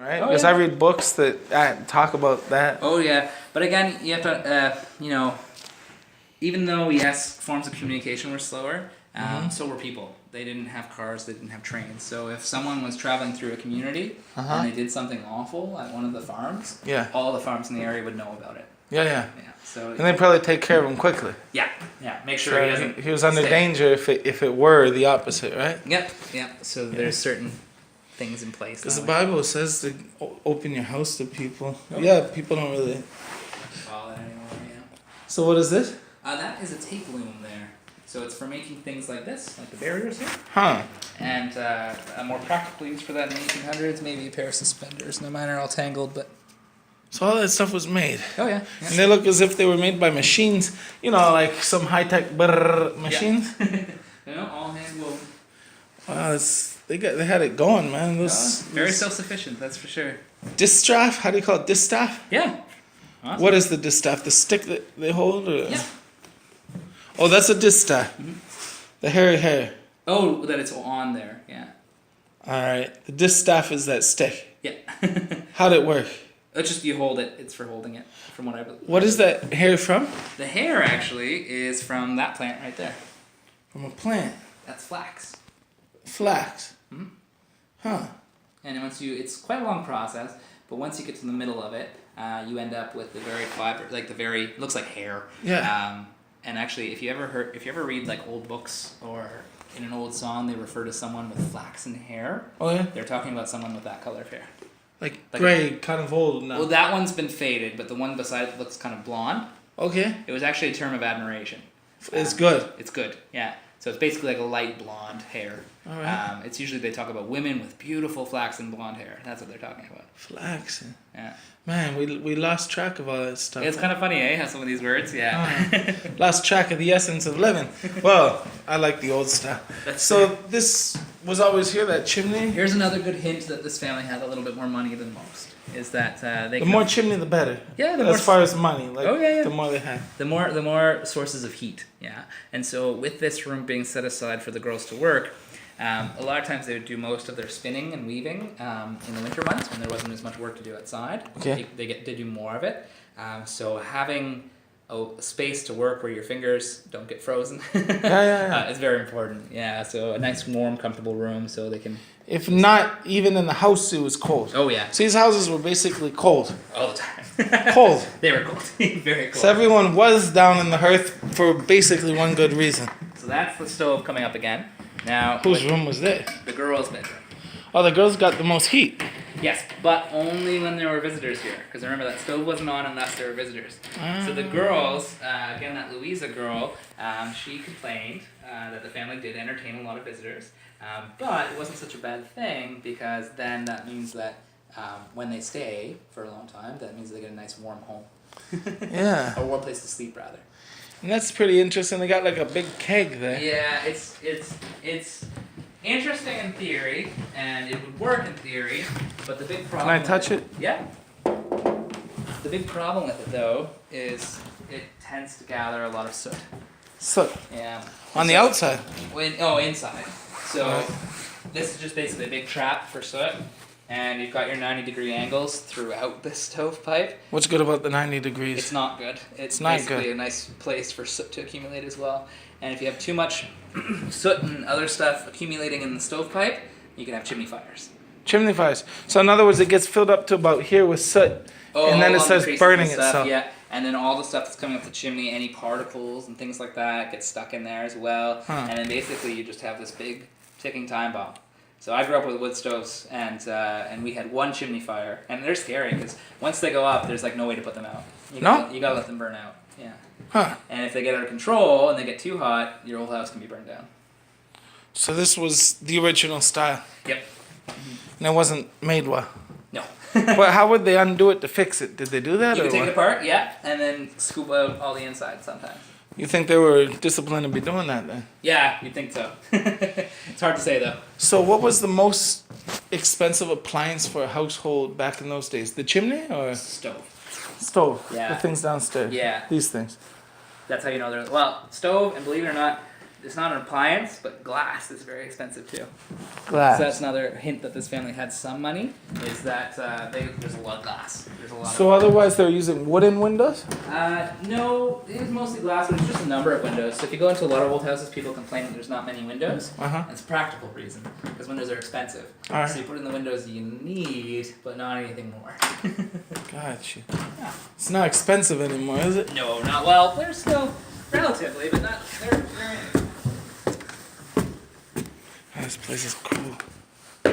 Right? Because I read books that talk about that. Oh yeah, but again, you have to, even though yes, forms of communication were slower, so were people. They didn't have cars, they didn't have trains. So if someone was traveling through a community and they did something awful at one of the farms, all the farms in the area would know about it. Yeah. So and they'd probably take care of him quickly. Yeah. Make sure he doesn't. He was under danger if it were the opposite, right? Yep. So there's certain things in place. Because the Bible says to open your house to people. Oh. Yeah, people don't really follow that anymore. Yeah. So what is this? That is a tape loom there. So it's for making things like this, like the barriers here. Huh. And a more practical use for that in the 1800s, maybe a pair of suspenders. No matter all tangled, but. So all that stuff was made. Oh yeah. And they look as if they were made by machines. Like some high-tech machines. Yeah. All hand woven. Wow, they had it going, man. Very self-sufficient, that's for sure. Distaff? How do you call it? Distaff? Yeah. Awesome. What is the distaff? The stick that they hold? Or? Yeah. Oh, that's a distaff. The hairy hair. Oh, that it's on there. Yeah. All right. The distaff is that stick. Yeah. How'd it work? It's just you hold it. It's for holding it. From what I believe. What is that hair from? The hair actually is from that plant right there. From a plant. That's flax. Flax. Huh. And it's quite a long process, but once you get to the middle of it, you end up with the very fiber, looks like hair. Yeah. And actually, if you ever read like old books or in an old song, they refer to someone with flaxen hair. Oh yeah. They're talking about someone with that color of hair. Like gray, kind of old now. Well, that one's been faded, but the one beside it looks kind of blonde. Okay. It was actually a term of admiration. It's good. It's good, yeah. So it's basically like a light blonde hair. All right. It's usually they talk about women with beautiful flaxen blonde hair. That's what they're talking about. Flaxen. Yeah. Man, we lost track of all that stuff. It's kind of funny, eh? How some of these words, yeah. Lost track of the essence of living. Well, I like the old stuff. So this was always here, that chimney? Here's another good hint that this family had a little bit more money than most. Is that the more chimney, the better. Yeah, as far as money, the more they have. The more sources of heat, yeah. And so with this room being set aside for the girls to work, a lot of times they would do most of their spinning and weaving in the winter months when there wasn't as much work to do outside. Okay. They do more of it. So having a space to work where your fingers don't get frozen is very important. Yeah. So a nice, warm, comfortable room so they can. If not, even in the house, it was cold. Oh yeah. So these houses were basically cold. All the time. Cold. They were cold. Very cold. So everyone was down in the hearth for basically one good reason. So that's the stove coming up again. Now, whose room was this? The girls' bedroom. Oh, the girls got the most heat. Yes, but only when there were visitors here. Because remember, that stove wasn't on unless there were visitors. So the girls, again, that Louisa girl, she complained that the family did entertain a lot of visitors. But it wasn't such a bad thing because then that means that when they stay for a long time, that means they get a nice warm home. Yeah. A warm place to sleep, rather. And that's pretty interesting. They got like a big keg there. Yeah, it's interesting in theory, and it would work in theory, but the big problem... Can I touch it? Yeah. The big problem with it, though, is it tends to gather a lot of soot. Soot? Yeah. On the outside? Inside. So this is just basically a big trap for soot. And you've got your 90-degree angles throughout this stovepipe. What's good about the 90 degrees? It's not good. It's not basically good. A nice place for soot to accumulate as well. And if you have too much soot and other stuff accumulating in the stovepipe, you can have chimney fires. Chimney fires. So in other words, it gets filled up to about here with soot, and then it starts burning itself. Yeah, and then all the stuff that's coming up the chimney, any particles and things like that, get stuck in there as well. And then basically you just have this big ticking time bomb. So I grew up with wood stoves, and we had one chimney fire, and they're scary because once they go up, there's like no way to put them out. You gotta let them burn out. Yeah. Huh. And if they get out of control and they get too hot, your whole house can be burned down. So this was the original style. Yep. And it wasn't made well. No. Well, how would they undo it to fix it? Did they do that? You or can take what? it apart, yeah, and then scoop out all the inside sometimes. You think they were disciplined to be doing that then? Yeah, you'd think so. It's hard to say though. So what was the most expensive appliance for a household back in those days? The chimney or? Stove. Yeah. The things downstairs. Yeah. These things. That's how you know they're... Well, stove, and believe it or not, it's not an appliance, but glass is very expensive too. Glass. So that's another hint that this family had some money. Is that there's a lot of glass. There's a lot. So otherwise, they're using wooden windows. No, it is mostly glass, but it's just a number of windows. So if you go into a lot of old houses, people complain that there's not many windows. It's a practical reason because windows are expensive. Alright. So you put in the windows you need, but not anything more. Gotcha. Yeah. It's not expensive anymore, is it? No, not well. They're still relatively, but not. They're This place is cool.